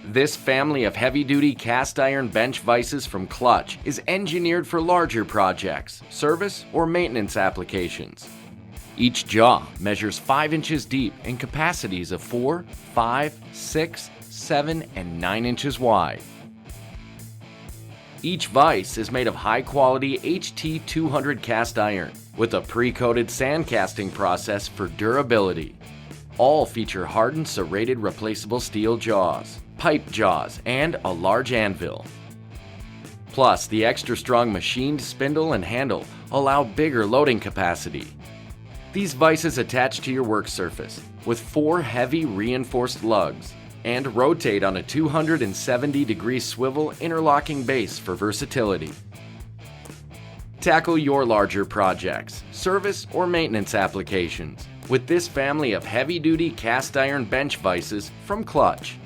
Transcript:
This family of heavy-duty cast iron bench vises from Klutch is engineered for larger projects, service, or maintenance applications. Each jaw measures 5 inches deep in capacities of 4, 5, 6, 7, and 9 inches wide. Each vise is made of high-quality HT200 cast iron with a pre-coated sand casting process for durability. All feature hardened serrated replaceable steel jaws, pipe jaws, and a large anvil. Plus, the extra strong machined spindle and handle allow bigger loading capacity. These vises attach to your work surface with 4 heavy reinforced lugs and rotate on a 270-degree swivel interlocking base for versatility. Tackle your larger projects, service, or maintenance applications with this family of heavy-duty cast iron bench vises from Klutch.